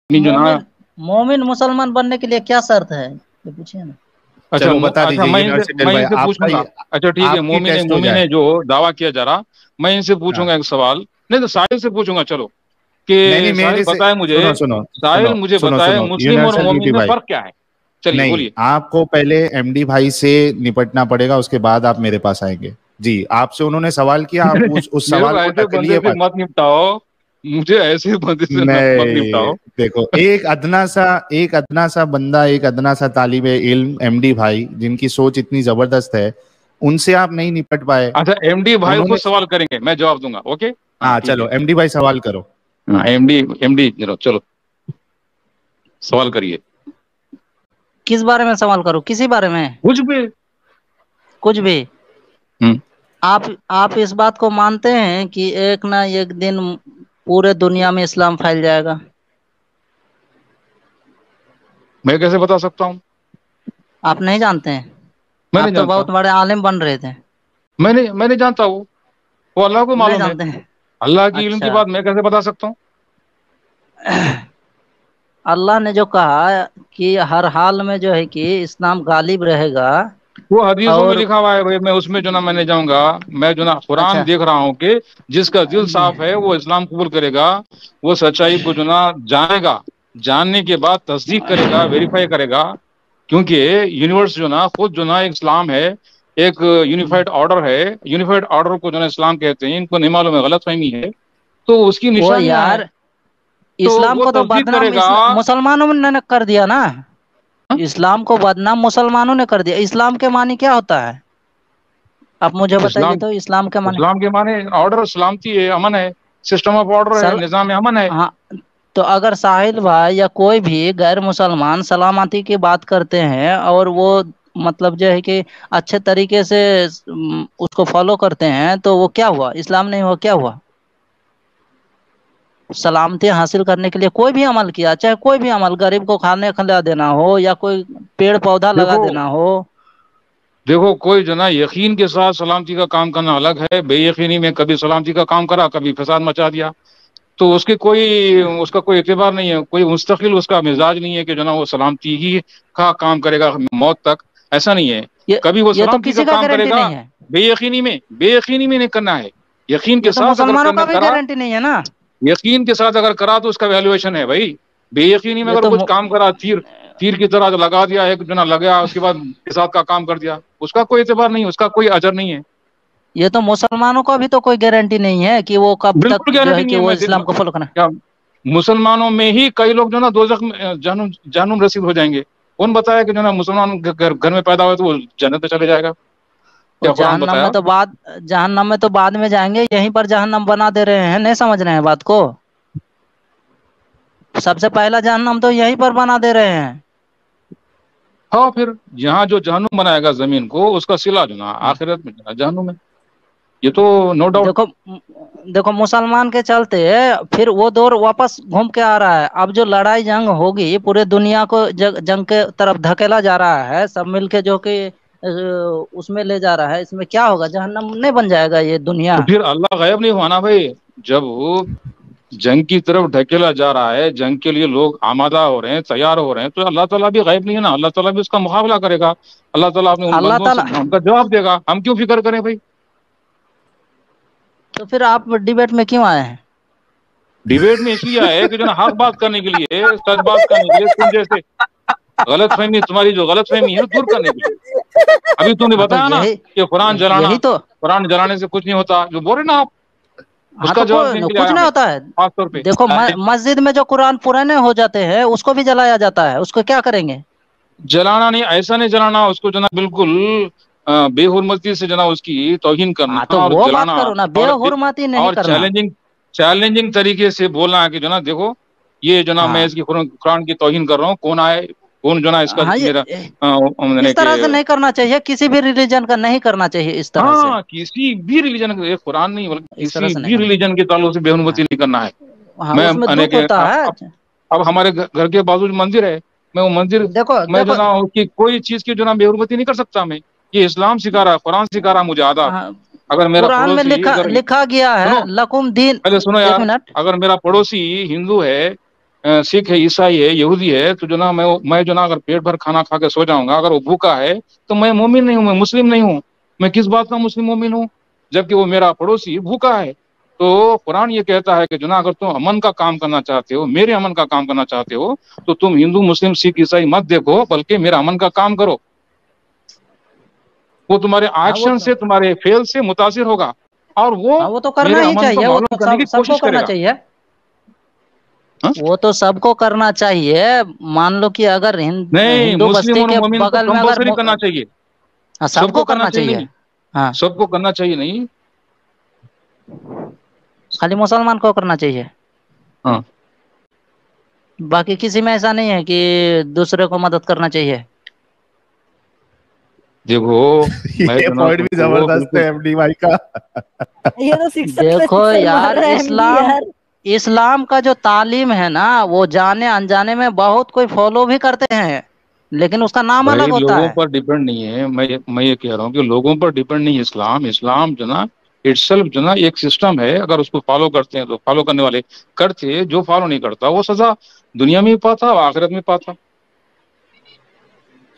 جو نا مومن مسلمان بننے کے لیے کیا شرط ہے یہ پوچھیے نا. اچھا بتا دیجیے یونیورسٹی میں ان سے پوچھوں گا. اچھا ٹھیک ہے, مومن ہے جو دعویٰ کیا جا رہا, میں ان سے پوچھوں گا ایک سوال, نہیں تو ساحل سے پوچھوں گا. چلو کہ ساحل بتائے مجھے, ساحل مجھے بتائے مسلم اور مومن میں فرق کیا ہے. چلیے بولیے. آپ کو پہلے ایم ڈی بھائی سے نپٹنا پڑے گا, اس کے بعد آپ میرے پاس آئیں گے. جی آپ سے انہوں نے سوال کیا, آپ اس سوال کو ٹکلیے مت نپٹاؤ, مجھے ایسے بندے سے مت نپٹاؤ. دیکھو ایک ادنا سا بندہ, ایک ادنا سا طالب علم ایم ڈی بھائی جن کی سوچ اتنی زبردست ہے, ان سے آپ نہیں نپٹ پائے. اچھا ایم ڈی بھائی خود سوال کریں گے, میں جواب دوں گا. اوکے ہاں چلو ایم ڈی بھائی سوال کرو. ایم ڈی چلو سوال کریے. کس بارے میں سوال کروں, کسی بارے میں کچھ بھی. آپ اس بات کو مانتے ہیں کہ ایک نہ ایک دن پورے دنیا میں اسلام پھیل جائے گا؟ میں کیسے بتا سکتا ہوں؟ آپ نہیں جانتے ہیں؟ میں آپ نہیں تو جانتا, بہت بڑے عالم بن رہے تھے. میں نہیں جانتا. وہ اللہ کو نہیں معلوم ہے. جانتے ہیں. اللہ کی علم کی اچھا, بات میں کیسے بتا سکتا ہوں؟ اللہ نے جو کہا کہ ہر حال میں جو ہے کہ اسلام غالب رہے گا, وہ حدیثوں میں اور لکھا ہوا ہے بھائی. میں اس میں جو نا میں نہیں جاؤں گا. میں جو نا اچھا قرآن دیکھ رہا ہوں کہ جس کا دل صاف ہے وہ اسلام قبول کرے گا, وہ سچائی کو جو نا جانے گا, جاننے کے بعد تصدیق کرے گا, ویریفائی کرے گا. کیونکہ یونیورس جو نا خود جو نا ایک اسلام ہے, ایک یونیفائڈ آرڈر ہے. یونیفائڈ آرڈر کو جو نا اسلام کہتے ہیں. ان کو نہیں معلوم ہے, غلط فہمی ہے, تو اس کی وہ نشانیاں ہیں. یار تو اسلام وہ کو تو تصدیق بدنام کرے گا. مسلمانوں نے کر دیا نا. اسلام کو بدنام مسلمانوں نے کر دیا. اسلام کے معنی کیا ہوتا ہے آپ مجھے بتائیے تو. اسلام کے معنی آرڈر سلامتی ہے, امن ہے, سسٹم آف آرڈر ہے, نظام امن ہے. ہاں, تو اگر ساحل بھائی یا کوئی بھی غیر مسلمان سلامتی کی بات کرتے ہیں اور وہ مطلب جو ہے کہ اچھے طریقے سے اس کو فالو کرتے ہیں, تو وہ کیا ہوا؟ اسلام نہیں ہوا, کیا ہوا؟ سلامتی حاصل کرنے کے لیے کوئی بھی عمل کیا, چاہے کوئی بھی عمل, غریب کو کھانے کھلا دینا ہو یا کوئی پیڑ پودا لگا دینا ہو. دیکھو کوئی جو نا یقین کے ساتھ سلامتی کا کام کرنا الگ ہے. بے یقینی میں کبھی سلامتی کا کام کرا, کبھی فساد مچا دیا, تو اس کا کوئی اعتبار نہیں ہے. کوئی مستقل اس کا مزاج نہیں ہے کہ جو نا وہ سلامتی ہی کا کام کرے گا موت تک. ایسا نہیں ہے. کبھی وہ یہ تو سلامتی کا کسی کام کرے گارنٹی گا, نہیں ہے. بے یقینی میں نہیں کرنا ہے. یقین کے یہ تو ساتھ اگر مسلمانوں کا بھی کرا, گارنٹی نہیں ہے نا. یقین کے ساتھ اگر کرا تو اس کا ویلیویشن ہے بھائی. بے یقینی میں یہ اگر تو کچھ کام کرا, تیر کی طرح لگا دیا, ایک جو نا لگا, اس کے بعد حساب کا کام کر دیا, اس کا کوئی اعتبار نہیں, اس کا کوئی اجر نہیں ہے. یہ تو مسلمانوں کا بھی تو کوئی گارنٹی نہیں ہے کہ وہ کب تک بالکل جو گارنٹی ہے نہیں کہ وہ میں اسلام کو فالو کرنا. کیا مسلمانوں میں ہی کئی لوگ جو نا دوزخ میں جہنم رسید ہو جائیں گے. کون بتایا کہ جو نا مسلمان گھر میں پیدا ہوئے تو وہ جنت پہ چلے جائے گا؟ وہ کیا قرآن جہنم بتایا؟ میں تو جہنم میں تو بعد میں جائیں گے, یہیں پر جہنم بنا دے رہے ہیں. نہیں سمجھ رہے ہیں بات کو؟ سب سے پہلا جہنم تو یہیں پر بنا دے رہے ہیں. ہاں, پھر یہاں جو جہنم بنائے گا زمین کو, اس کا صلہ جو نا آخرت میں جہنم ہے. یہ تو نو ڈاؤٹ. دیکھو مسلمان کے چلتے پھر وہ دور واپس گھوم کے آ رہا ہے. اب جو لڑائی جنگ ہوگی, پورے دنیا کو جنگ کے طرف دھکیلا جا رہا ہے, سب مل کے جو کہ اس میں لے جا رہا ہے. اس میں کیا ہوگا؟ جہنم نہیں بن جائے گا یہ دنیا؟ تو پھر اللہ غائب نہیں ہوا نا بھائی. جب وہ جنگ کی طرف ڈھکیلا جا رہا ہے, جنگ کے لیے لوگ آمادہ ہو رہے ہیں, تیار ہو رہے ہیں, تو اللہ تعالیٰ بھی غائب نہیں ہے نا. اللہ تعالیٰ بھی اس کا مقابلہ کرے گا. اللہ تعالیٰ اپنے ان اللہ بندوں سے تعالی ان کا جواب دے گا. ہم کیوں فکر کریں بھائی؟ تو پھر آپ ڈیبیٹ میں کیوں آئے ہیں؟ ڈیبیٹ میں اس لیے آئے کہ جو نا حق بات کرنے کے لیے, سچ بات کرنے کے لیے, تم جیسے غلط فہمی, تمہاری جو غلط فہمی ہے دور کرنے کے لیے. ابھی تم نے ہاں تو بتایا نا یہی کہ قرآن جلانا, یہی تو قرآن جلانے سے کچھ نہیں ہوتا, جو بول رہے نا آپ, اس ہاں کا تو جواب دینے کے لیے کچھ آیا نہیں میں ہوتا ہے. خاص طور پہ. دیکھو مسجد میں جو قرآن پرانے ہو جاتے ہیں اس کو بھی جلایا جاتا ہے. اس کو کیا کریں گے؟ جلانا نہیں, ایسا نہیں جلانا, اس کو جو نا بالکل بے حرمتی سے جو نا اس کی توہین کرنا ہاں تو اور وہ بات جلانا, کرو نا, بے حرمتی نہیں اور کرنا. چیلنجنگ طریقے سے بولنا ہے کہ جو نا دیکھو یہ جو نا میں ہاں اس کی قرآن کی توہین کر رہا ہوں, کون آئے, کون جو نا اس کا ہاں, میرا اس طرح سے نہیں کرنا چاہیے. کسی بھی ریلیجن کا نہیں کرنا چاہیے اس طرح سے. ہاں, کسی بھی ریلیجن کا, قرآن نہیں بلکہ اس طرح کسی سے نہیں بھی کرنا. ریلیجن کے تعلق سے بے حرمتی نہیں کرنا ہے. ہاں, اس میں دکھ ہوتا ہے. اب ہمارے گھر کے بازو مندر ہے, میں وہ مندر دیکھو میں جو دیکھو نا اس کی کوئی چیز کی جو نا بے حرمتی نہیں کر سکتا. میں یہ اسلام سکھا رہا ہے, قرآن سکھا رہا ہے مجھے آداب. اگر میرا قرآن میں پڑوسی, اگر لکھا گیا ہے سنو لکم دین. پہلے سنو ایک یار, منٹ. اگر میرا پڑوسی ہندو ہے सिख है, ईसाई है, यहूदी है, तो जो ना मैं जो ना अगर पेट भर खाना खा के सो जाऊंगा, अगर वो भूखा है तो मैं मोमिन नहीं हूँ, मैं मुस्लिम नहीं हूँ। मैं किस बात का मुस्लिम मोमिन हूँ जबकि वो मेरा पड़ोसी भूखा है? तो कुरान ये कहता है कि जो ना अगर तुम अमन का काम करना चाहते हो, मेरे अमन का काम करना चाहते हो, तो तुम हिंदू मुस्लिम सिख ईसाई मत देखो, बल्कि मेरा अमन का काम करो। वो तुम्हारे हाँ वो एक्शन तो से, तुम्हारे फेल से मुतासिर होगा, और हाँ वो तो करना मेरे ही अमन को चाहिए, वो मालूम तो करने की सबको कोशिश करना करेगा। चाहिए। हाँ? वो तो सबको करना चाहिए। मान लो कि अगर नहीं, हिंदू मुस्लिम बस्ती और के मोमिन को बगल में अगर कंपलसरी करना चाहिए। हाँ, सबको सबको करना करना चाहिए चाहिए। नहीं, हाँ, सबको करना चाहिए नहीं। खाली मुसलमान को करना चाहिए, हाँ, बाकी किसी में ऐसा नहीं है कि दूसरे को मदद करना चाहिए। देखो मैं ये जो ना पॉइंट भी तुमको जबरदस्त है बिल्कुल, एमडी भाई का। ये तो शिक्षक पे देखो शिक्षक मार यार, रहा है एमडी इस्लाम यार। इस्लाम का जो तालीम है ना, वो जाने अनजाने में बहुत कोई फॉलो भी करते हैं, लेकिन उसका नाम अलग भाई होता लोगों है। पर डिपेंड नहीं है। मैं ये कह रहा हूँ कि लोगों पर डिपेंड नहीं है इस्लाम। इस्लाम जो ना इटसेल्फ जो ना एक सिस्टम है, अगर उसको फॉलो करते हैं तो फॉलो करने वाले करते, जो फॉलो नहीं करता वो सजा दुनिया में भी पाता और आखिरत में पाता।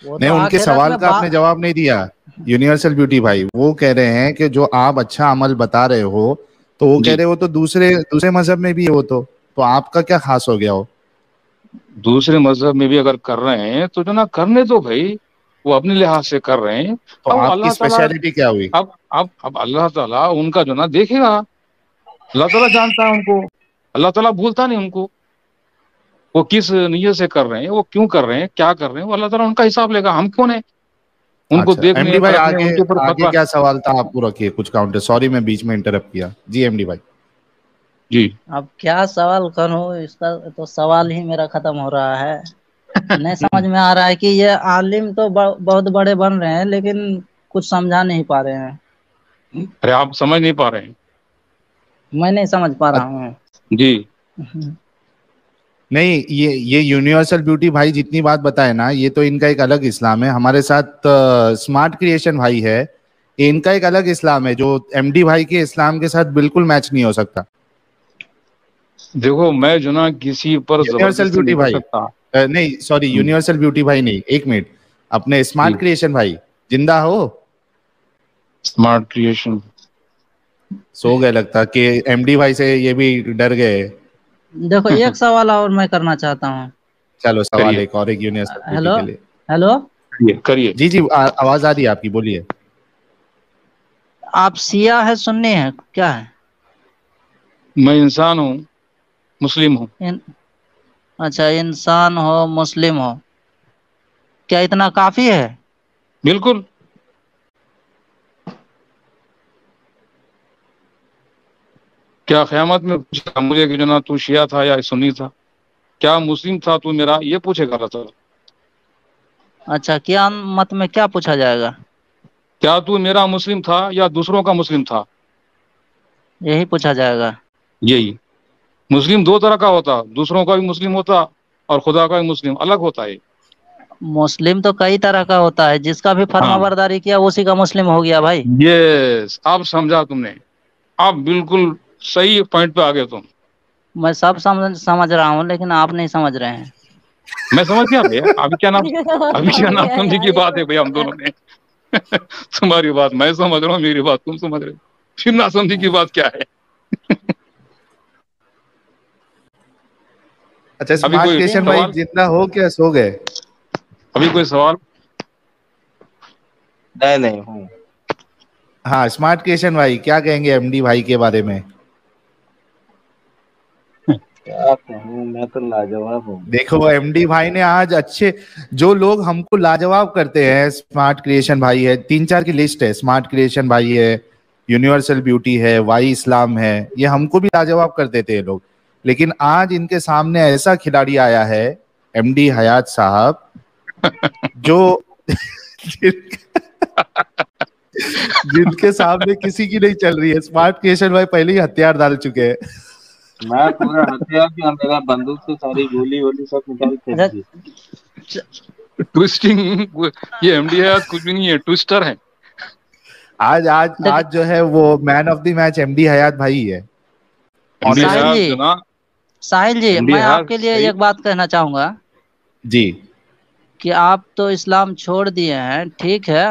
वो नहीं, तो उनके आखिरत सवाल में का आपने जवाब नहीं दिया। यूनिवर्सल ब्यूटी भाई वो कह रहे हैं कि जो आप अच्छा अमल बता रहे हो, तो वो कह जी, रहे हो तो दूसरे दूसरे मजहब में भी है वो, तो आपका क्या खास हो गया हो? दूसरे मजहब में भी अगर कर रहे हैं तो जो ना करने दो भाई, वो अपने लिहाज से कर रहे हैं। तो अब आपकी अल्लाह ताला, स्पेशलिटी क्या हुई? अब अल्लाह ताला उनका जो ना देखेगा। अल्लाह ताला जानता है उनको, अल्लाह ताला भूलता नहीं उनको। वो किस नीयत से कर रहे हैं, वो क्यों कर रहे हैं, क्या कर रहे हैं, वो अल्लाह ताला उनका हिसाब लेगा। हम कौन है उनको अच्छा देखने एमडी भाई, परखने, आगे उनके ऊपर आगे फतवा। क्या सवाल था, आपको रखिए कुछ काउंटर। सॉरी मैं बीच में इंटरप्ट किया जी एमडी भाई। जी, अब क्या सवाल करूं, इसका तो सवाल ही मेरा खत्म हो रहा है। नहीं समझ में आ रहा है कि ये आलिम तो बहुत बड़े बन रहे हैं, लेकिन कुछ समझा नहीं पा रहे हैं। अरे आप समझ नहीं पा रहे हैं। मैं नहीं समझ पा रहा हूँ। जी, नहीं, ये यूनिवर्सल ब्यूटी भाई जितनी बात बताए ना, ये तो इनका एक अलग इस्लाम है। हमारे साथ स्मार्ट क्रिएशन भाई है, इनका एक अलग इस्लाम है जो एमडी भाई के इस्लाम के साथ बिल्कुल मैच नहीं हो सकता। देखो मैं जो ना किसी पर यूनिवर्सल जबरदस्ती ब्यूटी नहीं कर भाई सकता। नहीं सॉरी, यूनिवर्सल ब्यूटी भाई नहीं, एक मिनट। अपने जी, स्मार्ट क्रिएशन भाई जिंदा हो? Smart creation. सो गए लगता कि एमडी भाई से ये भी डर गए। देखो एक सवाल और मैं करना चाहता हूँ। चलो सवाल करिए, एक और, एक यूनिवर्सल ब्यूटी हेलो के लिए। हेलो, करिए, करिए। जी जी, आवाज आ रही है आपकी, बोलिए। आप शिया है सुन्नी है क्या है? मैं इंसान हूँ, मुस्लिम हूँ। इन, अच्छा, इंसान हो मुस्लिम हो, क्या इतना काफी है? बिल्कुल। क्या क़यामत में पूछेगा मुझे कि जो ना तू शिया था या सुन्नी था, क्या मुस्लिम था तू मेरा, ये पूछेगा अल्लाह ताला। अच्छा, क्या मत में क्या पूछा जाएगा? क्या तू मेरा मुस्लिम था या दूसरों का मुस्लिम था, यही पूछा जाएगा। यही। मुस्लिम दो तरह का होता, दूसरों का भी मुस्लिम होता और खुदा का भी मुस्लिम, अलग होता है। मुस्लिम तो कई तरह का होता है, जिसका भी हाँ, फर्माबरदारी किया उसी का मुस्लिम हो गया भाई। यस, अब समझा तुमने। आप बिल्कुल सही पॉइंट पे आ गए तुम। मैं सब समझ रहा हूँ, लेकिन आप नहीं समझ रहे हैं। मैं समझ गया भैया। अभी क्या समझ नाम गया समझी यार की ये बात तो। है भैया हम दोनों में। तुम्हारी बात मैं समझ रहा हूँ, मेरी बात तुम समझ रहे हो, फिर ना समझी की बात क्या है। अच्छा, अभी स्मार्ट कोई क्रिएशन भाई सवाल, जिंदा हो क्या सो गए? अभी कोई सवाल? नहीं हूँ। हाँ, स्मार्ट क्रिएशन भाई क्या कहेंगे एमडी भाई के बारे में? क्या कहूँ, मैं तो लाजवाब हूँ। देखो एमडी भाई ने आज अच्छे, जो लोग हमको लाजवाब करते हैं, स्मार्ट क्रिएशन भाई है, 3-4 की लिस्ट है। स्मार्ट क्रिएशन भाई है, यूनिवर्सल ब्यूटी है, वाई इस्लाम है, ये हमको भी लाजवाब कर देते हैं लोग। लेकिन आज इनके सामने ऐसा खिलाड़ी आया है, एमडी हयात साहब, जो जिनके सामने किसी की नहीं चल रही है। स्मार्ट क्रिएशन भाई पहले ही हथियार डाल चुके हैं। मैं पूरा हथियार क्या, मेरा बंदूक से सारी गोली वोली सब निकाल फेंक दी। ट्विस्टिंग, ये एमडी है कुछ भी नहीं है, ट्विस्टर है। आज आज आज जो है वो man of the match MD Hayat भाई है। एमडी साहिल हयात जी, जो ना साहिल जी, एमडी मैं हयात आपके लिए सही एक बात कहना चाहूंगा जी कि आप तो इस्लाम छोड़ दिए हैं, ठीक है,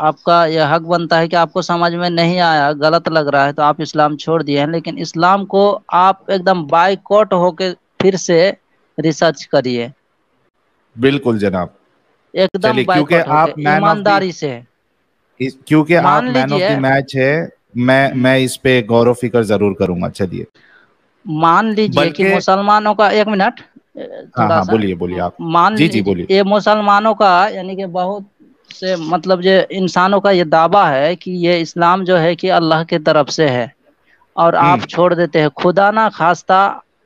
आपका यह हक बनता है कि आपको समझ में नहीं आया, गलत लग रहा है तो आप इस्लाम छोड़ दिए हैं, लेकिन इस्लाम को आप एकदम बाइकआउट होके फिर से रिसर्च करिए, बिल्कुल जनाब। एकदम चलिए, क्योंकि बाइकआउट होके आप मैन ऑफ दी ईमानदारी से। क्योंकि आप मान मैन ऑफ द लीजिए, मैच है, मैं इस पे गौर फिक्र जरूर करूंगा। चलिए, मान लीजिए कि बल्कि मुसलमानों का, एक मिनट, हाँ थोड़ा हाँ, सा, बोलिए बोलिए आप। मान जी जी लीजिए बोलिए। ये मुसलमानों का, यानी कि बहुत से मतलब जो इंसानों का ये दावा है कि ये इस्लाम जो है कि अल्लाह की तरफ से है, और आप छोड़ देते हैं, खुदा ना खास्ता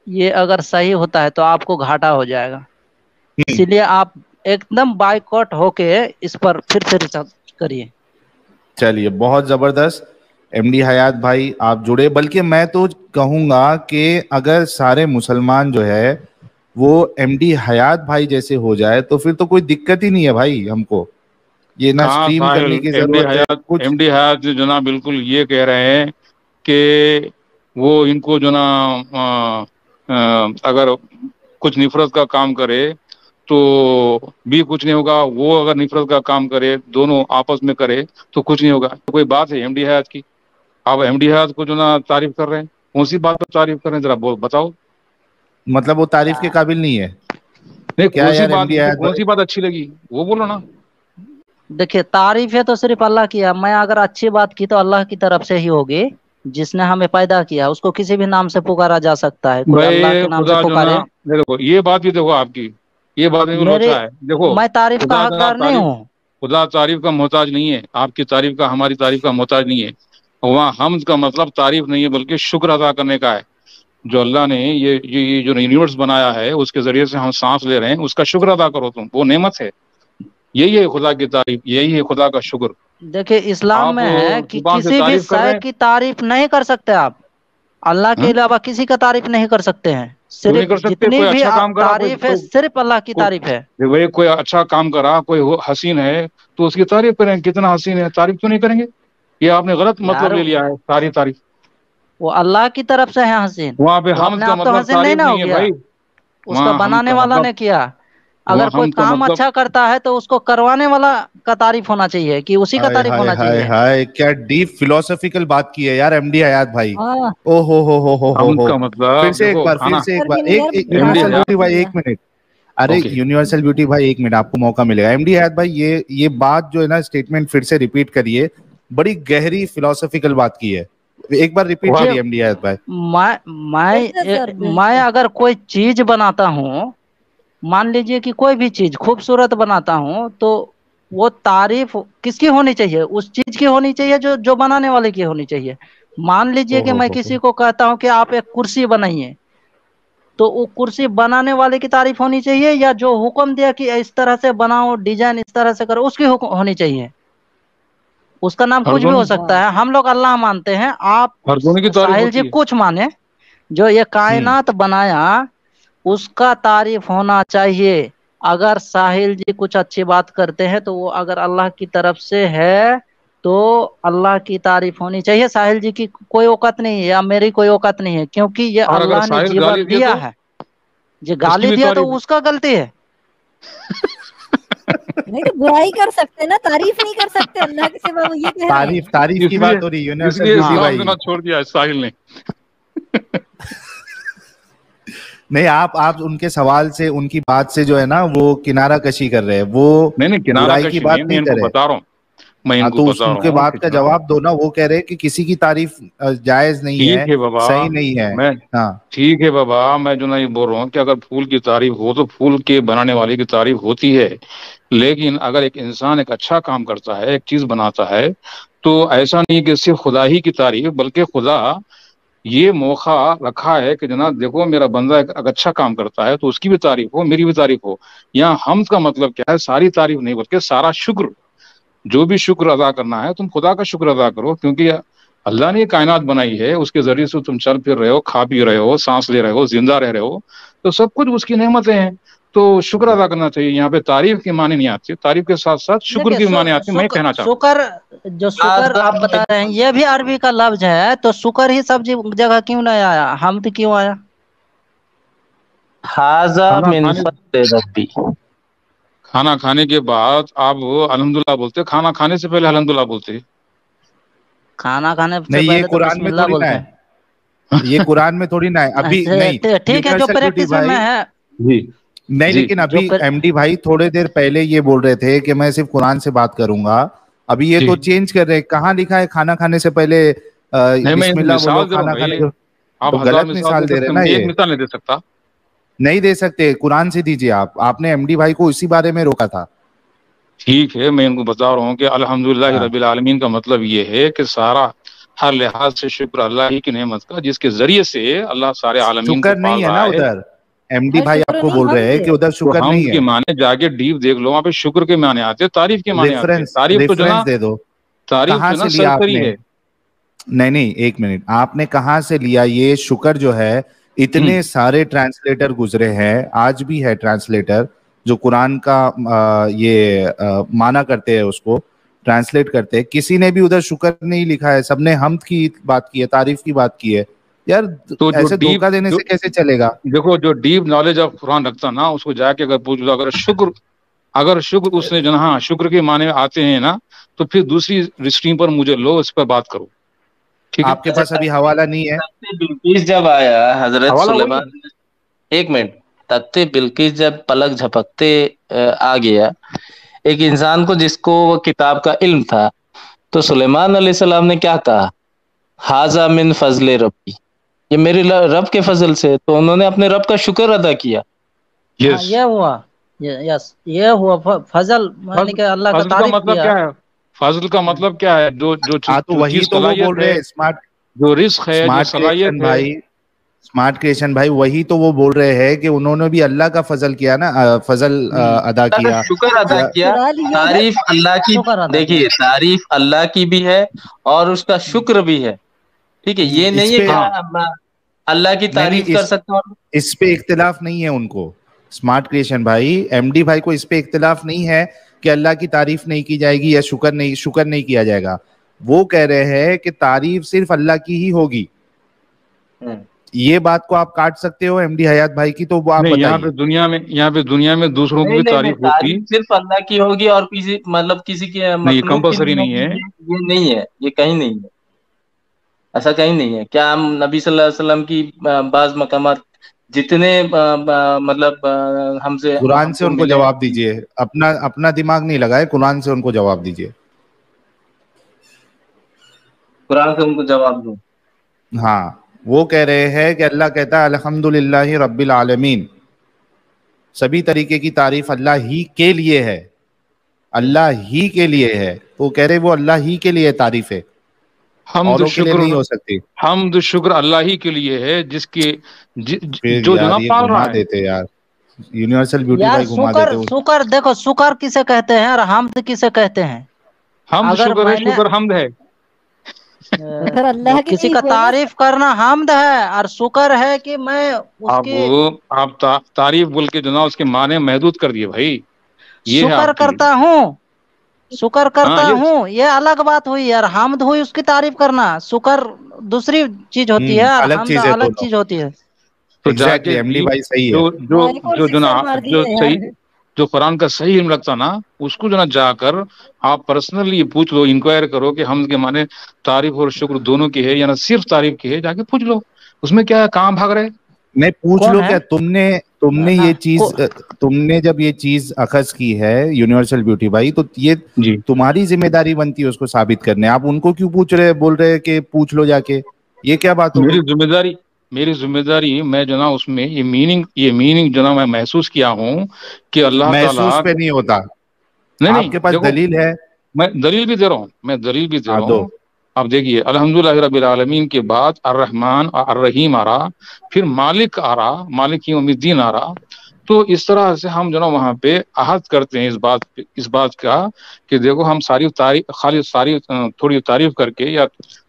ये अगर सही होता है तो आपको घाटा हो जाएगा, इसीलिए आप एकदम बाइकआउट होके इस पर फिर से रिसर्च करिए। चलिए, बहुत जबरदस्त। एमडी हयात भाई आप जुड़े, बल्कि मैं तो कहूंगा कि अगर सारे मुसलमान जो है वो एमडी हयात भाई जैसे हो जाए तो फिर तो कोई दिक्कत ही नहीं है भाई। हमको ये ना कहाँ स्ट्रीम साहिल, करने की एमडी जरूरत है हयात कुछ। एमडी हयात जो ना बिल्कुल ये कह रहे हैं कि वो इनको जो ना अगर कुछ निफरत का काम करे तो भी कुछ नहीं होगा, वो अगर निफरत का काम करे, दोनों आपस में करे तो कुछ नहीं होगा। तो कोई बात है एमडी हयात की? आप एमडी हयात को जो ना तारीफ कर रहे हैं, कौन सी बात पर तारीफ कर रहे हैं, जरा बताओ। मतलब वो तारीफ के काबिल नहीं है नहीं, क्या कौन सी यार बात, एमडी हयात कौन भाई? सी बात अच्छी लगी वो बोलो ना। देखिए, तारीफ है तो सिर्फ अल्लाह की है, मैं अगर अच्छी बात की तो अल्लाह की तरफ से ही होगी, जिसने हमें पैदा किया, उसको किसी भी नाम से पुकारा जा सकता है, कोई अल्लाह भाई के नाम से खुदा जो ना, पुकारे। देखो ये बात भी देखो आपकी, ये बात भी मेरे लोचा है। देखो, मैं तारीफ का खुदा का हकदार नहीं तारीफ, हूँ। खुदा तारीफ का मोहताज नहीं है, आपकी तारीफ का, हमारी तारीफ का मोहताज नहीं है। वहाँ हमद का मतलब तारीफ नहीं है बल्कि शुक्र अदा करने का है। जो अल्लाह ने ये जो यूनिवर्स बनाया है उसके जरिए से हम सांस ले रहे हैं, उसका शुक्र अदा करो तुम, वो नेमत है। यही है खुदा की तारीफ, यही है खुदा का शुक्र। देखिए, इस्लाम आप में है कि जुबान से किसी भी तारीफ कर रहे शय हैं। की तारीफ नहीं कर सकते आप, अल्लाह के हाँ? अलावा किसी का तारीफ नहीं कर सकते हैं, क्यों नहीं सिर्फ कर सकते? जितनी कोई भी अच्छा काम करा, तारीफ है सिर्फ अल्लाह की तारीफ है। भाई कोई अच्छा काम करा, कोई हसीन है तो उसकी तारीफ करें, कितना हसीन है, तारीफ क्यों नहीं करेंगे? ये आपने गलत मतलब यार, ले लिया है, सारी तारीफ। वो अल्लाह की तरफ से है हसीन, वहां पे वो हमद अपने का आप तो मतलब हसीन नहीं तारीफ ना हो नहीं है गया, भाई। उसका वहाँ हमद बनाने का वाला मतलब, ने किया। अगर वहाँ कोई हमद का काम मतलब, अच्छा करता है तो उसको करवाने वाला का तारीफ होना चाहिए, कि उसी का हाय तारीफ हाय होना हाय चाहिए। हाय, क्या डीप फिलोसॉफिकल बात की है यार एमडी हयात भाई। हाँ, ओ हो हमद हो। का फिर मतलब से एक देखो बार, फिर खाना। से एक बार, कन्वीनर एक एमडी ज्यादा यूनिवर्सल बात ब्यूटी हयात, भाई, किया। एक मिनट। अरे ओके, यूनिवर्सल ब्यूटी भाई, एक मिनट आपको मौका मिलेगा। एमडी हयात भाई, ये बात जो है ना, स्टेटमेंट फिर से रिपीट करिए। बड़ी गहरी फिलोसॉफिकल बात की है, एक बार रिपीट देखिए, करिए एमडी हयात भाई। बिल्कुल सर, मैं बिल्कुल। अगर कोई चीज बनाता हूँ, मान लीजिए कि कोई भी चीज खूबसूरत बनाता हूँ, तो वो तारीफ किसकी होनी चाहिए? उस चीज की होनी चाहिए जो जो बनाने वाले की होनी चाहिए। मान लीजिए ओ कि मैं हो। किसी को कहता हूँ कि आप एक कुर्सी बनाइए, तो वो कुर्सी बनाने वाले की तारीफ होनी चाहिए, या जो हुक्म दिया कि इस तरह से बनाओ, डिजाइन इस तरह से करो, उसकी होनी चाहिए? उसका नाम हर कुछ भी हो दोनों, सकता है। हम लोग अल्लाह मानते हैं, आप हर दोनों की तारीफ साहिल जी होती है। कुछ माने, जो ये कायनात बनाया उसका तारीफ होना चाहिए। अगर साहिल जी कुछ अच्छी बात करते हैं तो वो अगर अल्लाह की तरफ से है तो अल्लाह की तारीफ होनी चाहिए, साहिल जी की कोई औकात नहीं है या मेरी कोई औकात नहीं है, क्योंकि ये और अगर अल्लाह ने साहिल गाली जीवन दिए दिया तो है। जो उसकी गाली भी दिया तो तारीफ। उसका गलती है। नहीं तो बुराई कर सकते हैं ना, तारीफ नहीं कर सकते अल्लाह के सिवा, वो ये कह रहे हैं। तारीफ की इसलिए बात हो रही है यूनिवर्सल इसलिए ब्यूटी हाँ, इस्लाम भाई। देना छोड़ दिया है साहिल ने। नहीं, आप उनके सवाल से, उनकी बात से जो है ना वो किनारा कशी कर रहे हैं, वो नहीं नहीं, किनारा बुराई की कशी बात नहीं, मैं नहीं इनको कर रहे। बता रहा हूँ, मैं हाँ, इनको तो बता रहा उनके हूँ बात कि का जनाब, जवाब दो ना। वो कह रहे हैं कि किसी की तारीफ जायज नहीं है, ठीक है बाबा, सही नहीं है। मैं, हाँ, ठीक है बाबा, मैं जो ना ये बोल रहा हूँ कि अगर फूल की तारीफ हो तो फूल के बनाने वाले की तारीफ होती है, लेकिन अगर एक इंसान एक अच्छा काम करता है, एक चीज बनाता है, तो ऐसा नहीं कि सिर्फ खुदा ही की तारीफ, बल्कि खुदा ये मौका रखा है कि जनाब देखो मेरा बंदा एक अच्छा काम करता है तो उसकी भी तारीफ हो, मेरी भी तारीफ हो। यहाँ हम का मतलब क्या है, सारी तारीफ नहीं बल्कि सारा शुक्र, जो भी शुक्र अदा करना है तुम खुदा का शुक्र अदा करो, क्योंकि अल्लाह ने ये कायनात बनाई है, उसके जरिए से तुम चल फिर रहे हो, खा पी रहे हो, सांस ले रहे हो, जिंदा रह रहे हो, तो सब कुछ उसकी नेमतें हैं। तो शुक्र अदा करना चाहिए। यहाँ पे तारीफ की माने नहीं आती, तारीफ के साथ साथ शुक्र देखिए, की माने आती है, मैं कहना चाहता हूँ। शुक्र, जो शुक्र आप बता रहे हैं ये भी अरबी का लफ्ज है, तो शुक्र ही सब जगह क्यों नहीं आया, हमद क्यों आया? हाजा खाना मिन खाने फज़्ल रब्बी। खाना खाने के बाद आप अल्हम्दुलिल्लाह बोलते, खाना खाने से पहले अल्हम्दुलिल्लाह बोलते? खाना खाने से नहीं, ये पहले तो कुरान में बिस्मिल्लाह थोड़ी ना बोलते है, हैं। ये कुरान में थोड़ी ना है अभी। नहीं, ठीक है, जो यूनिवर्सल ब्यूटी प्रैक्टिस में भाई, है। जी नहीं, जी। लेकिन जो अभी एमडी भाई थोड़े देर पहले ये बोल रहे थे कि मैं सिर्फ कुरान से बात करूंगा, अभी ये जी तो चेंज कर रहे हैं। कहाँ लिखा है खाना खाने से पहले नहीं, मैं बिस्मिल्लाह बोलो मिसाल दे रहा हूँ खाना खाने भाई। के? आप तो 1000 गलत मिसाल मिसाल दे दे रहे सकते हैं हैं, ना मैं एक ये। मिसाल नहीं दे सकता। नहीं दे सकते, कुरान से दीजिए। आपने एमडी भाई को इसी बारे में रोका था। ठीक है, मैं इनको बता रहा हूँ कि अल्हम्दुलिल्लाह हाँ, रब्बिल आलमीन का मतलब ये है कि सारा हर लिहाज से शुक्र अल्लाह ही की नेमत का, जिसके जरिए से अल्लाह सारे आलमीन को शुक्र नहीं पाल है रहा ना है। उधर। एमडी हाँ, भाई शुक्र आपको नहीं, बोल रहे हैं हमद कि है। उधर तो शुक्र हम नहीं के है। माने जाके डीप देख लो, वहाँ पे शुक्र के माने आते हैं, तारीफ के माने आते हैं। रेफरेंस तारीफ तो जो ना, रेफरेंस दे दो। तारीफ कहाँ जो ना से लिया सरसरी आपने? है। नहीं नहीं, एक मिनट, आपने कहाँ से लिया ये शुक्र जो है? इतने सारे ट्रांसलेटर गुजरे हैं, आज भी है ट्रांसलेटर जो कुरान का माना करते हैं, उसको ट्रांसलेट करते हैं। किसी ने भी उधर शुक्र नहीं लिखा है, सबने हम्द की बात की है, तारीफ की बात की है। यार तो जो ऐसे डीप धोखा देने जो से कैसे चलेगा? देखो, जो डीप नॉलेज ऑफ कुरान रखता ना, उसको जाके अगर पूछ लो, अगर शुक्र उसने जो ना, हाँ शुक्र के माने आते हैं ना, तो फिर दूसरी स्ट्रीम पर मुझे लो, इस पर बात करो। ठीक है, आपके अच्छा, पास अभी हवाला नहीं है? तख्ते बिल्किस जब आया हजरत हवाला वही है। सुलेमान, एक मिनट, तख्ते बिल्किस जब पलक झपकते आ गया एक इंसान को जिसको वो किताब का इल्म था, तो सुलेमान अलैहिस्सलाम ने क्या कहा? हाजा मिन फजले रब्बी, ये मेरे रब के फजल से। तो उन्होंने अपने रब का शुक्र अदा किया। हाँ, यस। ये हुआ। यस, ये हुआ फजल, यानी कि अल्लाह का फजल का तारीफ मतलब किया। क्या है? फजल का मतलब क्या है? हाँ, तो जो वही चीज तो वो बोल सलाहियत रहे है, हैं, स्मार्ट जो रिस्क है, जो स्मार्ट क्रिएशन सलाहियत है। भाई, स्मार्ट क्रिएशन भाई, वही तो वो बोल रहे हैं कि उन्होंने भी अल्लाह का फजल किया ना, फजल अदा अल्लाह का किया। शुक्र अदा या किया। चुरा लिया है। तारीफ अल्लाह की, शुक्र अदा किया। देखिए तारीफ अल्लाह की भी है और उसका शुक्र भी है। ठीक है, ये इस नहीं है पे कि हाँ, अल्लाह की नहीं नहीं, तारीफ कर सकते हो। इस पे इख्तिलाफ नहीं है उनको। स्मार्ट क्रिएशन भाई, एमडी भाई को इस पे इख्तिलाफ नहीं है कि अल्लाह की तारीफ नहीं की जाएगी या शुक्र नहीं किया जाएगा। वो कह रहे हैं कि तारीफ सिर्फ अल्लाह की ही होगी। ये बात को आप काट सकते हो एमडी हयात भाई की, तो वो आप नहीं, बताइए। यहाँ पे दुनिया में दूसरों की नहीं भी नहीं नहीं, तारीफ होती। तारीफ सिर्फ अल्लाह की होगी और किसी मतलब किसी के नहीं, मखलूक की कंपलसरी नहीं नहीं होगी, है। ये नहीं है, ये कहीं नहीं है, ऐसा कहीं नहीं है। क्या हम नबी सल्लल्लाहु अलैहि वसल्लम की बाज मकामात जितने मतलब हमसे कुरान से हमको उनको मिले जवाब हैं, दीजिए, अपना अपना दिमाग नहीं लगाए, कुरान से उनको जवाब दीजिए। कुरान से उनको जवाब दूं? हाँ, वो कह रहे हैं कि अल्लाह कहता है अल्हम्दुलिल्लाहि रब्बिल आलमीन, सभी तरीके की तारीफ अल्लाह ही के लिए है, अल्लाह ही के लिए है। तो कह रहे वो अल्लाह ही के लिए तारीफ है, औरों के लिए नहीं हो सकती। हमद शुक्र अल्लाह ही के लिए है, फिर जो यार जना ये पाल रहा घुमा है। देते यार, यूनिवर्सल ब्यूटी यार भाई घुमा देते। शुक्र देखो, शुक्र किसे कहते हैं और हमद किसे कहते हैं? हमद अगर शुक्र है, मैंने शुक्र हमद है। फिर अल्लाह की किसी नहीं का हुआ ना। तारीफ करना हमद है, और शुक्र है कि मैं उसकी आप तारीफ बोल के जना उसके माने महदूद कर दिए भाई। ये है शुक्र आपकी। करता हूँ, शुक्र हाँ, करता ये हूँ, ये अलग बात हुई। यार हमद हुई उसकी तारीफ करना, शुक्र दूसरी चीज होती है और अलग हमद चीज है अलग दोनों। चीज होती है। तो एग्जैक्टली, जाके एमडी डीप, भाई सही है। जो जो भाई को जो जना सिक्सर मार जो दिए सही, यार। जो कुरान का सही इल्म रखता ना, उसको जो ना जाकर आप पर्सनली पूछ लो, इंक्वायर करो कि हम के माने तारीफ और शुक्र दोनों की है या ना सिर्फ तारीफ की है, जाके पूछ लो। उसमें क्या है, कहाँ भाग रहे? मैं पूछ कौन लो है? क्या, तुमने ना ये चीज, तुमने जब ये चीज अखज की है यूनिवर्सल ब्यूटी भाई, तो ये जी, तुम्हारी जिम्मेदारी बनती है उसको साबित करने। आप उनको क्यों बोल रहे कि पूछ लो जाके? ये क्या बात हो गई? मेरी जिम्मेदारी, मैं जो ना उसमें ये मीनिंग जो ना मैं महसूस किया हूँ कि अल्लाह ताला। महसूस पे नहीं होता, नहीं नहीं, आपके पास देखो, दलील है? मैं दलील भी दे रहा हूँ, हाँ दो। अब देखिए, अल्हम्दुलिल्लाह रब्बिल आलमीन के बाद अर्रहमान और अर्रहीम आ रहा, फिर मालिक आ रहा, मालिक यौमिद्दीन आ रहा। तो इस तरह से हम जो ना वहाँ पे आहद करते हैं इस बात का कि देखो, हम सारी तारीफ, खाली सारी थोड़ी तारीफ करके या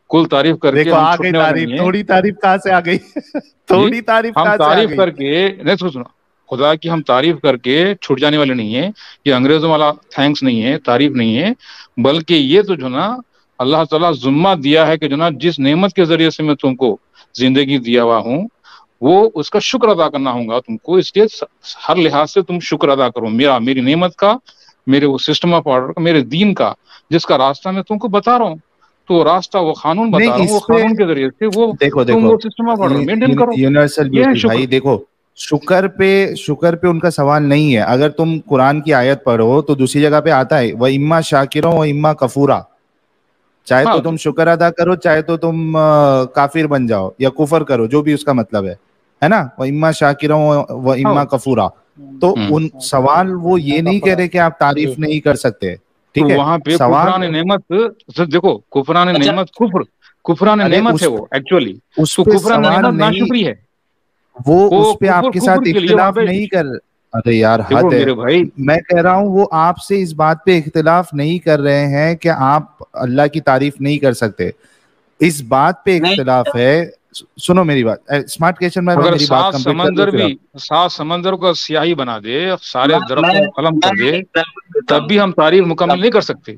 कुल तारीफ करके देखो हम आ गई छुटने वाले तारीफ, नहीं है। थोड़ी तारीफ कहाँ से आ गई? थोड़ी तारीफ हम कहाँ से आ तारीफ गई? करके नहीं, सुनो, खुदा की हम तारीफ करके छूट जाने वाले नहीं है। ये अंग्रेजों वाला थैंक्स नहीं है, तारीफ नहीं है, बल्कि ये तो जो ना अल्लाह ताला जुम्मा दिया है कि जो ना जिस नेमत के जरिए से मैं तुमको जिंदगी दिया हुआ हूँ, वो उसका शुक्र अदा करना होगा तुमको, इसलिए हर लिहाज से तुम शुक्र अदा करो मेरी नेमत का, मेरे वो सिस्टम ऑफ ऑर्डर का, मेरे दीन का, जिसका रास्ता मैं तुमको बता रहा हूँ। तो रास्ता वो कानून बता रहा हूँ, वो कानून के जरिए से वो देखो तुम वो सिस्टम ऑफ ऑर्डर मेंटेन करो। यूनिवर्सल ये है ब्यूटी भाई, देखो शुक्र पे उनका सवाल नहीं है। अगर तुम कुरान की आयत पढ़ो तो दूसरी जगह पे आता है वह इम्मा शाकिरों व इम्मा कफूरा, चाहे तो तुम शुक्र अदा करो, चाहे तो तुम काफिर बन जाओ या कुफर करो, जो भी उसका मतलब है ना। वह इम्मा शाकिरों व इम्मा कफूरा। तो उन सवाल वो ये नहीं कह रहे कि आप तारीफ नहीं कर सकते, ठीक है। वहां पे कुफरान नेमत, देखो कुफरान नेमत कुफरान नेमत है वो एक्चुअली, तो कुफरान नेमत नाशुक्री है वो उस पे आपके साथ इख्तिलाफ नहीं कर। अरे यार हद है भाई, मैं कह रहा हूँ वो आपसे इस बात पे इख्तिलाफ नहीं कर रहे हैं कि आप अल्लाह की तारीफ नहीं कर सकते, इस बात पे इख्तिलाफ है। सुनो मेरी बात, स्मार्ट क्वेश्चन में मेरी बात समंदर भी 7 समंदर को स्याही बना दे, सारे दरख्तों को कलम कर दे, तब भी हम तारीफ मुकम्मल नहीं कर सकते।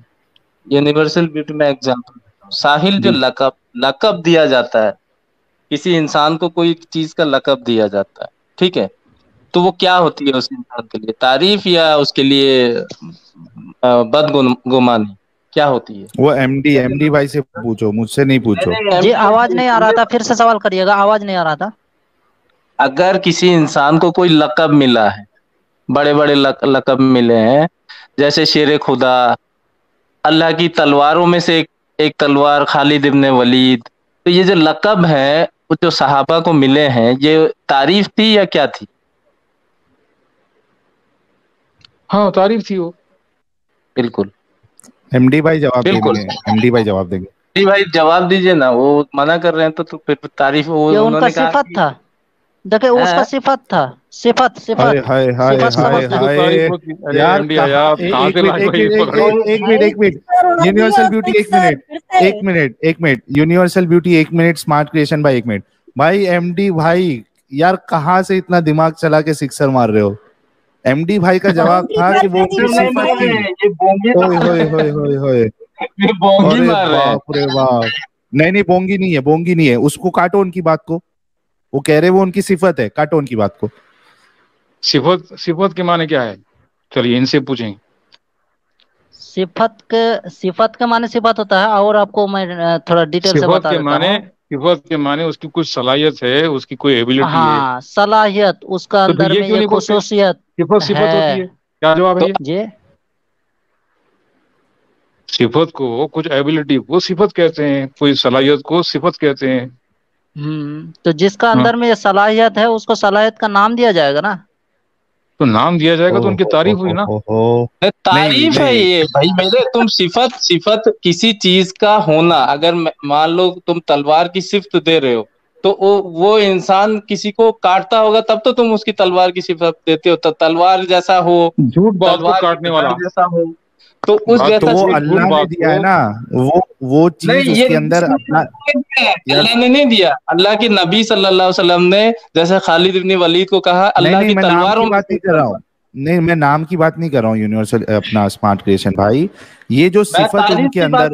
यूनिवर्सल ब्यूटी में एग्जांपल, साहिल जो लकब दिया जाता है, किसी इंसान को कोई चीज का लकब दिया जाता है, ठीक है, तो वो क्या होती है उस इंसान के लिए, तारीफ या उसके लिए बदगुमानी, क्या होती है? वो एमडी भाई से पूछो, मुझसे नहीं पूछो। जी आवाज नहीं आ रहा था, फिर से सवाल करिएगा, आवाज नहीं आ रहा था। अगर किसी इंसान को कोई लकब मिला है, बड़े बड़े लकब मिले हैं, जैसे शेर खुदा, अल्लाह की तलवारों में से एक तलवार खालिद इब्ने वलीद, तो ये जो लकब है वो जो सहाबा को मिले हैं, ये तारीफ थी या क्या थी? हाँ तारीफ थी वो, बिल्कुल। एमडी भाई जवाब देंगे, एमडी भाई जवाब देंगे। एमडी भाई जवाब दीजिए ना, वो मना कर रहे हैं तो फिर तारीफ वो उन्होंने कहा सिफत था, देखिए उसका सिफत था, सिफत हाय हाय हाय हाय यार, एक मिनट यूनिवर्सल ब्यूटी, एक minute universal beauty, 1 minute smart creation भाई, 1 मिनट भाई। एमडी भाई यार कहाँ से इतना दिमाग चला के सिक्सर मार रहे हो? एमडी भाई का जवाब था कि वो नहीं बोंगी नहीं है, बोंगी नहीं है, उसको काटो उनकी बात को, वो कह रहे वो उनकी सिफत है, काटो उनकी बात को। सिफत के माने क्या है? चलिए इनसे पूछेंगे। सिफत के माने सिफत होता है, और आपको मैं थोड़ा डिटेल से बता देता हूँ। सिफत के माने उसकी कुछ सलाहियत है, उसकी कोई एबिलिटी है। हाँ सलाहियत, उसका अंदर में ये खुसूसियत सिफत होती है। क्या जवाब है जी? सिफत को, कुछ एबिलिटी को सिफत कहते हैं, कोई सलाहियत को सिफत कहते हैं। तो जिसका अंदर में ये सलाहियत है उसको सलाहियत का नाम दिया जाएगा ना, तो नाम दिया जाएगा तो उनकी तारीफ हुई ना। तारीफ है ये भाई मेरे। तुम सिफत किसी चीज का होना, अगर मान लो तुम तलवार की सिफत दे रहे हो, तो वो इंसान किसी को काटता होगा तब तो तुम उसकी तलवार की सिफत देते हो, तो तलवार जैसा हो, झूठ बात को काटने वाला जैसा हो, तो उस जैसा तो वो अल्लाह ने दिया है ना, वो चीज उसके अंदर अल्लाह ने नहीं दिया। अल्लाह के नबी सल्लल्लाहु अलैहि वसल्लम ने जैसे खालिद इब्न वलीद को कहा, अल्लाह की तलवारों में बात नहीं कर रहा हूँ, नहीं मैं नाम की बात नहीं कर रहा हूँ यूनिवर्सल अपना स्मार्ट क्रिएशन भाई, ये जो सिफत उनके अंदर,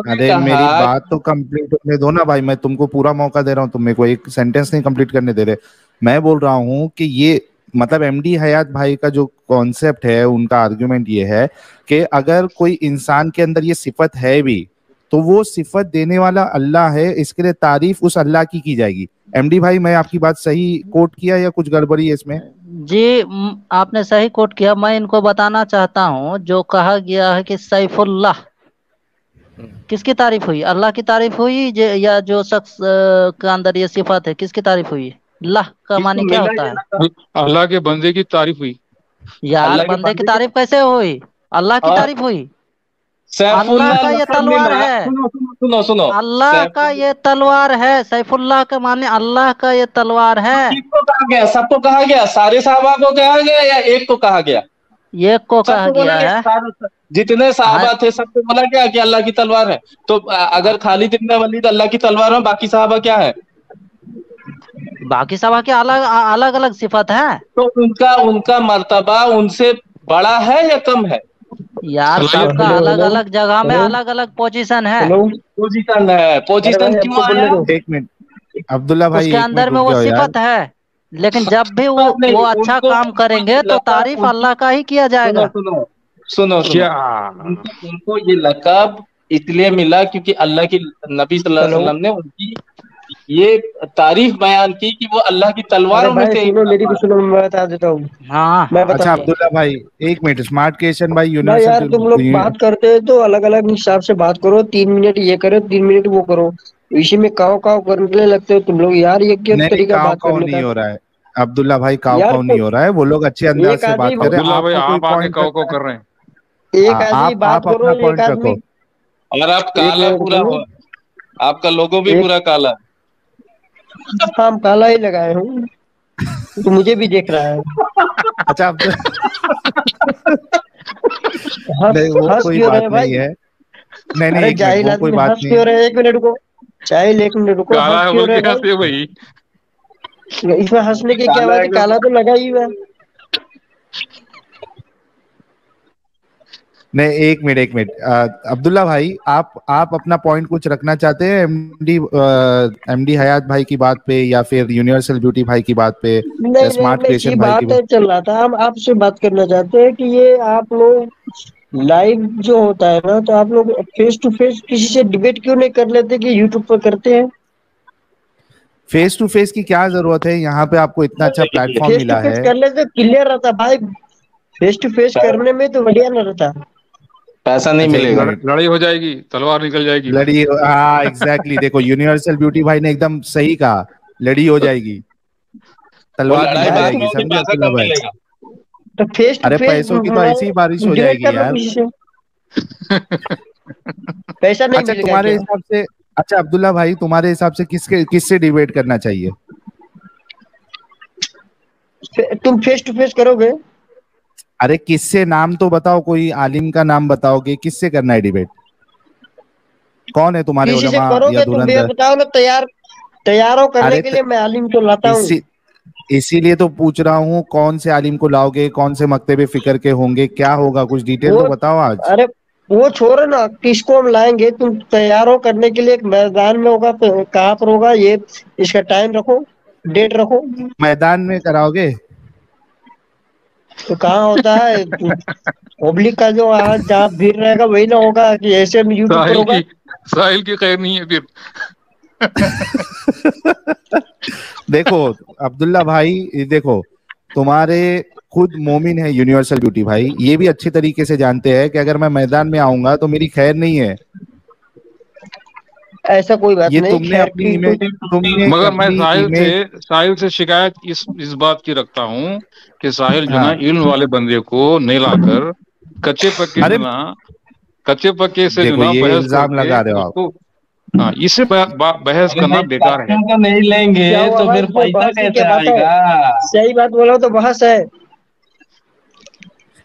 अरे मेरी बात तो कंप्लीट होने दो ना भाई, मैं तुमको पूरा मौका दे रहा हूँ, तुम मेरे को एक सेंटेंस नहीं कंप्लीट करने दे रहे। मैं बोल रहा हूँ कि ये मतलब एमडी हयात भाई का जो कॉन्सेप्ट है, उनका आर्गुमेंट ये है कि अगर कोई इंसान के अंदर ये सिफत है भी, तो वो सिफत देने वाला अल्लाह है, इसके लिए तारीफ उस अल्लाह की जाएगी। एमडी भाई मैं आपकी बात सही कोट किया या कुछ गड़बड़ी है इसमें? जी आपने सही कोट किया। मैं इनको बताना चाहता हूँ, जो कहा गया है कि सैफुल्लाह, किसकी तारीफ हुई? अल्लाह की तारीफ हुई या जो शख्स के अंदर ये सिफत है, किसकी तारीफ हुई? अल्लाह का माने क्या होता है? अल्लाह के बंदे की तारीफ हुई। यार बंदे की तारीफ कैसे हुई? अल्लाह की तारीफ हुई। अल्लाह का ये तलवार है, सुनो अल्लाह का ये तलवार है, सैफुल्लाह का माने अल्लाह का ये तलवार है। किसको कहा गया? सबको कहा गया? सारे सहाबा को कहा गया या एक को कहा गया? एक को कहा गया है। जितने सहाबा थे सबको बोला गया कि अल्लाह की तलवार है। तो अगर खालिद इब्न वलीद अल्लाह की तलवार है, बाकी सहाबा क्या है? बाकी सहाबा के अलग अलग सिफत है, तो उनका मर्तबा उनसे बड़ा है या कम है? यार सबका अलग अलग जगह में अलग अलग पोजीशन है। पोजीशन है, पोजीशन क्यों आया? एक मिनट عبداللہ بھائی उसके एक अंदर मिनट में रुक वो जाओ यार। सिफत है, लेकिन जब भी बात नहीं, वो अच्छा उनको काम करेंगे तो लक़ब तारीफ उनको अल्लाह का ही किया सुनो जाएगा। सुनो सुनो सुनो क्या उनको ये लक़ब इसलिए मिला क्योंकि अल्लाह की नबी सल्लल्लाहु अलैहि हेलो, वसल्लम ने उनकी ये तारीफ बयान की कि वो अल्लाह की अरे तलवारों में भाई से एक सुनो, मेरी भी तलवार सुनो, मैं बता देता हूँ। हाँ मैं हाँ अच्छा बताता हूँ अब्दुल्ला भाई एक मिनट, स्मार्ट क्रिएशन भाई भाई यूनिवर्सल यार, तुम लोग बात करते हो तो अलग अलग हिसाब से बात करो। 3 मिनट ये करो, 3 मिनट वो करो, इसी में काव काव करने लगते हो तुम लोग यार। ये क्या नहीं नहीं, तरीका काव बात काव करने नहीं का हो रहा है अब्दुल्ला भाई, काव यार? काव नहीं हो रहा है, वो लोग अच्छे अंदाज एक से बात आदमी कर रहे हैं। अब्दुल्ला भाई, आपको कोई आप आके पॉइंट कहो रखना है? कर रहे हैं। एक आदमी बात आप करो, अपना एक पॉइंट आदमी। रखो। और आप एक काला मिनट पूरा सुनो, हो, आपका लोगो भी एक पूरा काला है। हम काला ही लगाए हूँ, तो मुझे भी देख रहा है। अच्छा हंस नहीं वो हंस कोई क्यों बात रहे नहीं भाई? है। नहीं नहीं, अरे एक मिनट, जाहिल वो कोई आदमी बात हंस नहीं क्यों है। रहे? 1 मिनट रुको, जाहिल 1 मिनट रुको, काला हंस है क्यों बोल रहे के हंसे भाई। भाई? इसमें हंसने की क्या काला बात है है? काला तो लगा ही हुआ है। नहीं एक मिनट एक मिनट, अब्दुल्ला भाई आप अपना पॉइंट कुछ रखना चाहते हैं एमडी हयात भाई की बात पे, या फिर यूनिवर्सल ब्यूटी भाई की बात पे, नहीं या नहीं, स्मार्ट मैं इसी क्रिएशन भाई की बात बात? चल रहा था। हम आपसे बात करना चाहते हैं कि ये आप लोग लाइव जो होता है ना, तो आप लोग फेस टू फेस किसी से डिबेट क्यों नहीं कर लेते कि यूट्यूब पर करते हैं? फेस टू फेस की क्या जरूरत है? यहाँ पे आपको इतना अच्छा प्लेटफॉर्म फेस टू मिला फेस है। कर लेते क्लियर रहता भाई। फेस टू फेस करने में तो बढ़िया न रहता। पैसा नहीं अच्छा एक मिलेगा। मिनट, लड़ाई हो जाएगी, तलवार निकल जाएगी। लड़ी, हाँ एग्जैक्टली, देखो यूनिवर्सल ब्यूटी भाई ने एकदम सही कहा, लड़ी हो जाएगी, वो तलवार लड़ाई निकल भाई बाद में जाएगी, होगी, समझे पैसा अब्दुल्ला कब भाई? मिलेगा? तो फेस टू अरे फेस पैसों की तो ऐसी ही बारिश हो डिबेट जाएगी कर लो यार। किसी से, पैसा नहीं अच्छा मिलेगा तुम्हारे क्या? हिसाब से, अच्छा अब्दुल्ला भाई तुम्हारे हिसाब से किससे डिबेट करना चाहिए? तुम फेस टू फेस करोगे? अरे किससे, नाम तो बताओ, कोई आलिम का नाम बताओगे, किससे करना है डिबेट? कौन है तुम्हारे किसी से उलमा या करोगे? तुम ये धुरंधर? बताओ ना। तैयार हो करने अरे के लिए? मैं आलिम तो लाता हूँ। इसीलिए तो पूछ रहा हूँ, कौन से आलिम को लाओगे, कौन से मकतबे फिक्र के होंगे, क्या होगा, कुछ डिटेल वो तो बताओ आज। अरे वो छोड़ो ना, किसको हम लाएंगे? तुम तैयार हो करने के लिए? एक मैदान में होगा, कहाँ पर होगा ये? इसका टाइम रखो, डेट रखो। मैदान में कराओगे? तो कहाँ होता है? पब्लिक का जो आज जहाँ भीड़ रहेगा वही ना होगा, कि ऐसे यूट्यूब पर साहिल होगा? की साहिल की खैर नहीं है फिर। देखो अब्दुल्ला भाई, देखो तुम्हारे खुद मोमिन है यूनिवर्सल ब्यूटी भाई, ये भी अच्छे तरीके से जानते हैं कि अगर मैं मैदान में आऊंगा तो मेरी खैर नहीं है। ऐसा कोई बात ये नहीं, तुमने खैर अपनी की इमेज, तुमने मगर मैं अपनी इमेज, साहिल से शिकायत इस बात की रखता हूँ कि साहिल जो ना हाँ इल्म वाले बंदे को नहीं लाकर कच्चे पक्के अरे जो ना कच्चे पक्के से जो देखो ना ये बहस इल्जाम करके लगा रहे हो आप। उसको, हाँ, इससे बहस अरे करना भाई, बेकार है। कच्चों को नहीं लेंगे क्या हुआ तो भाई? फिर इसमें पैसा बहस की कैसे क्या बात है? आएगा? सही बात बोला तो बहस है।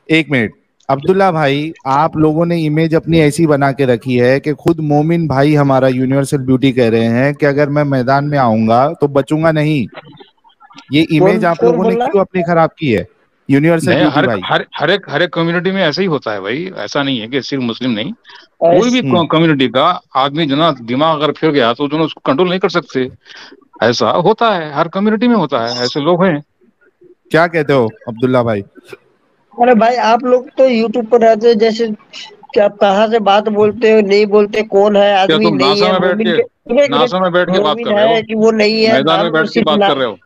एक मिनट अब्दुल्ला भाई, आप लोगों ने इमेज अपनी ऐसी बना के रखी है कि खुद मोमिन भाई हमारा यूनिवर्सल ब्यूटी कह रहे हैं कि अगर मैं मैदान में आऊंगा तो बचूंगा नहीं। ये इमेज आप कौन लोगों ने बोल रहा क्यों अपनी खराब की है, यूनिवर्सल नहीं, ब्यूटी भाई? हर एक कम्युनिटी में ऐसा ही होता है भाई। ऐसा नहीं है कि सिर्फ मुस्लिम नहीं, है? कोई भी हम्म, कम्युनिटी का आदमी जो ना दिमाग अगर फिर गया तो जो ना उसको कंट्रोल नहीं कर सकते। ऐसा होता है, हर कम्युनिटी में होता है, ऐसे लोग हैं। क्या कहते हो अब्दुल्ला भाई? अरे भाई, आप लोग तो यूट्यूब पर रहते हैं, जैसे कि आप कहाँ से बात बोलते हो, नहीं बोलते, कौन है क्या आदमी, तुम नहीं है मोमिन के? नासा में बैठ के बात मोमिन कर रहे हो? है कि वो नहीं है? मैदान में नाम बैठ के सिर्फ बात कर रहे हो?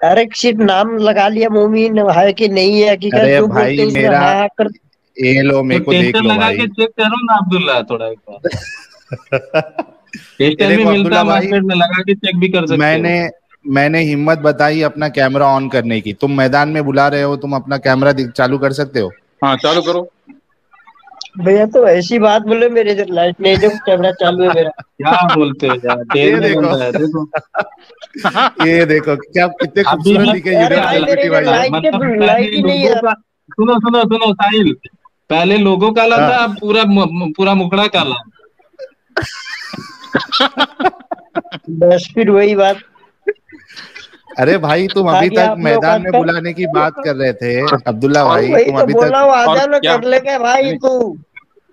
अरे सिर्फ नाम लगा लिया, मोमिन है कि नहीं है? हकीकत अरे जो बोलते भाई हैं उसमें मेरा, हाँ हाँ कर। ये लो तो मेरे को देख टेस्टर लो लगा भाई। के चेक करो ना अब्दुल्ला, थोड़ा एक बार। ये टेस्टर भी देखो मिलता अब्दुल्ला है भाई, मार्केट में, लगा के चेक भी कर सकते हो। मैंने मैंने हिम्मत बताई अपना कैमरा ऑन करने की, तुम मैदान में बुला रहे हो, तुम अपना कैमरा चालू कर सकते हो? हाँ, चालू करो। भैया तो ऐसी बात बोले, मेरे इधर लाइट नहीं, देखो कैमरा चालू है मेरा। क्या बोलते हो यार, ये डेरने देखो, बंदा है देखो। ये देखो क्या कितने अभी खूबसूरत भी दिखे अरे भाई, यूनिवर्सल मेरे ब्यूटी इधर भाई। मतलब लाइट पहले ही नहीं लोगों है। का, सुनो सुनो सुनो साहिल, पहले लोगों काला हाँ। था, अब पूरा मुखड़ा काला है। बस फिर वही बात अरे भाई तुम था अभी कि तक आप लोग मैदान में आजकल, बुलाने की बात कर रहे थे अब्दुल्ला और भाई, वही तुम तो अभी बोल तक। रहा हूँ, आ और जाना क्या, कर लेगा भाई तू।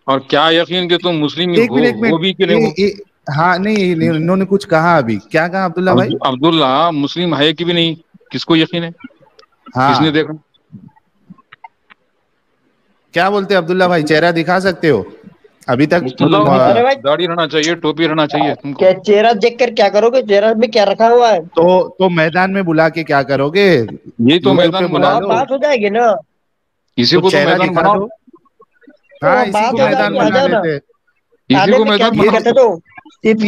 और क्या यकीन कि तुम मुस्लिम एक मिनट एक हो मिनट, भी कि नहीं हो? हाँ नहीं, इन्होंने कुछ कहा अभी, क्या कहा अब्दुल्ला भाई? अब्दुल्ला मुस्लिम है कि भी नहीं, किसको यकीन है? हाँ किसने देखा? क्या बोलते हैं अब्दुल्ला भाई, चेहरा दिखा सकते हो? अभी तक अरे भाई दाढ़ी रहना चाहिए, टोपी रहना चाहिए तुमको। क्या चेहरा देख कर क्या करोगे? चेहरा में क्या रखा हुआ है? तो मैदान में बुला के क्या करोगे? यही तो YouTube मैदान पे बना वहाँ लो, बात हो जाएगी ना, इसी तो को तो चेहरा मैदान दिखा बनाओ, दो। हाँ, इसी बात को हो मैदान जाएगी, आ बना जाना। लेते हैं। इसी आने को में क्या मैदान दिक्कत है? बनाओ। तो सिर्फ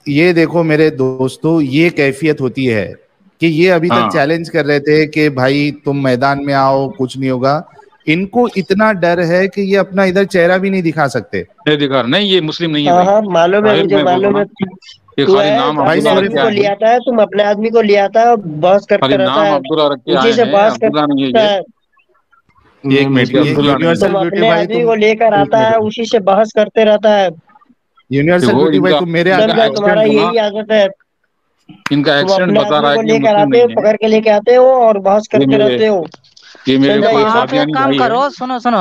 ये देखो मेरे दोस्तों, ये कैफियत होती है कि ये अभी तक हाँ। चैलेंज कर रहे थे कि भाई तुम मैदान में आओ, कुछ नहीं होगा। इनको इतना डर है कि ये अपना इधर चेहरा भी नहीं दिखा सकते। नहीं दिखा, नहीं ये मुस्लिम नहीं है हाँ भाई। हाँ मालूम है, साहिल मुझे मैं बोल मालूम रहा है। हूँ, ये तू खाली है नाम भाई अपने अब्दुल्ला सिर्फ रख आदमी के को आए ले हैं, आता है, तुम अपने आदमी को ले आता है और बहस करता खाली रहता नाम है, अब्दुल्ला रख के उसी आए से हैं, बहस अब्दुल्ला नहीं है करता ये। है। एक मिनट, ये ये अब्दुल्ला नहीं है। यूनिवर्सल तुम ब्यूटी अपने भाई, आदमी तुम को लेकर एक आता है, मिनट, उसी से बहस करते रहता है। यूनिवर्सल देखो ब्यूटी भाई इनका तुम मेरे इनका समझा, तुम्हारा एक्सीडेंट होना, यही आदत है। इनका तुम एक्सीडेंट अपने बता आदमी रहा है को कि ये लेकर मुस्लिम आते हो, नहीं है। पकड़ के लेके आते हो और बहस ये करते मेरे रहते हो। ये मेरे समझा कोई ये? आप एक कादियानी काम भाई है। करो, सुनो सुनो,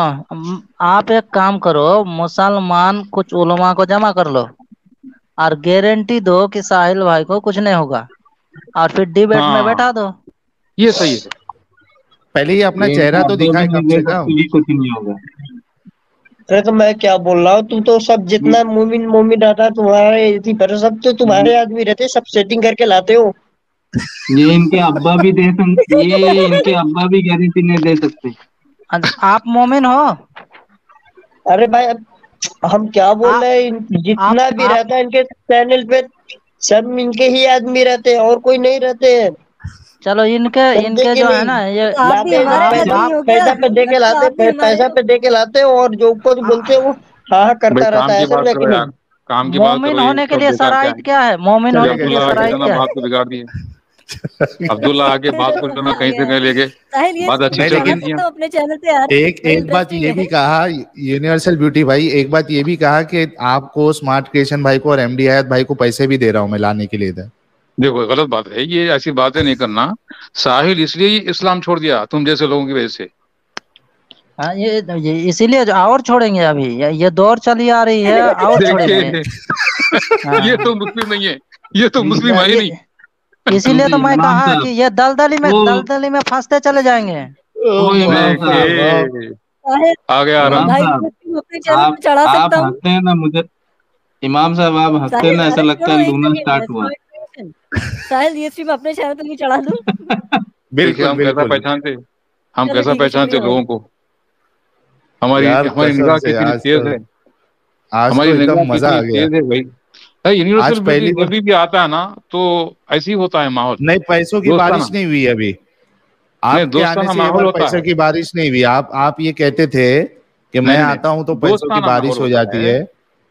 आप एक काम करो, मुसलमान कुछ उलमा को जमा कर लो और गारंटी दो कि साहिल भाई को कुछ नहीं होगा, और फिर डिबेट में बैठा हाँ दो। ये सही है। पहले ये अपना ये चेहरा इनके तो अब्बा दिखाए भी कम नहीं से दे कम। सकते, ये कुछ नहीं होगा। अरे तो मैं क्या बोल रहा हूँ, तुम तो सब जितना मोमिन मोमिन रहता है तुम्हारे इसी पर, सब तो तुम्हारे आदमी रहते, सब सेटिंग करके लाते हो। ये इनके अब्बा भी ये इनके अब्बा भी गारंटी नहीं दे सकते। आप मोमिन हो? अरे भाई अब हम क्या बोल आप रहे हैं, जितना भी आप रहता है इनके चैनल पे सब इनके ही आदमी रहते हैं और कोई नहीं रहते हैं। चलो, इनके समझे इनके कि जो है नहीं? ना ये तो आप भी लाते हमारे आप आदमी हो क्या? पैसा पे दे के लगता है लाते, आप भी हमारे पैसा हो। पे दे के लाते हो और जो ऊपर बोलते हैं वो हाँ हाँ भाई करता काम रहता है, की बात समझा कि करो यार, नहीं? काम की बात मोमिन करो, ये होने के सब लिए बेकार क्या शराइत है। क्या है? मोमिन चले होने के गए, लिए अब्दुल्ला आके शराइत ना क्या है? बात को बिगाड़ दिए। अब्दुल्ला आके बात को जो ना कहीं से कहीं ले गए, साहिल ये बात अच्छी नहीं चल चढ़ा लेकिन रही थी। सकता हूँ अपने चैनल पे यार, एक बड़ी एक बात इंटरेस्टिंग ये है। भी कहा यूनिवर्सल ब्यूटी भाई, एक बात ये भी कहा कि आपको स्मार्ट क्रिएशन भाई को और एमडी हयात भाई को पैसे भी दे रहा हूं मैं लाने के लिए इधर। देखो गलत बात है ये, ऐसी बातें नहीं करना। साहिल इसलिए ही इस्लाम छोड़ दिया तुम जैसे लोगों की वजह से। हाँ, ये इसीलिए जो और छोड़ेंगे अभी, ये दौर चली आ रही है, और छोड़ेंगे। देखिए हाँ, ये तो मुस्लिम नहीं है, ये तो मुस्लिम है ही नहीं। इसीलिए तो मैं इमाम कहा कि साहब, ये वो दलदली में फंसते चले जाएंगे। वो इमाम साहब, देखिए साहिल आ गया आराम। इमाम भाई साहब, मैं अपने चैनल आप पे चढ़ा आप सकता हूँ। हंसते हैं ना, मुझे इमाम साहब आप हंसते हैं साहिल ना, ऐसा अरे लगता क्यों, है एक लूना सेकंड, स्टार्ट हुआ। साहिल ये स्ट्रीम अपने चैनल पे भी चढ़ा दूँ? देखिए बिल्कुल हम कैसा बिल्कुल पहचानते, हम चलो कैसा ठीक है, पहचानते छोड़िए भाई। लोगों को। हमारी यार, हमारी कसम निगाह से कितनी तेज है, आज हमारी तो निगाह एकदम मजा कितनी आ गया। तेज है भाई। यूनिवर्सल आज ब्यूटी पहली जब बार भी आता है ना तो ऐसे ही होता है माहौल, नहीं, पैसों की दोस्ताना। बारिश नहीं हुई अभी। नहीं आपके आने दोस्ताना से ये माहौल बार होता पैसों है। की बारिश नहीं हुई। आप ये कहते थे कि नहीं मैं नहीं आता हूं तो नहीं, पैसों की दोस्ताना माहौल बारिश हो होता जाती है, है।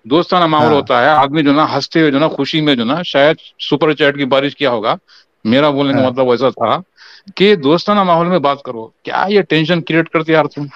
दोस्ताना माहौल हाँ होता है। आदमी जो ना हंसते हुए जो ना खुशी में जो ना शायद सुपर चैट की बारिश किया होगा। मेरा बोलने का हाँ मतलब वैसा था कि दोस्ताना माहौल में बात करो, क्या ये टेंशन क्रिएट करते यार तुम।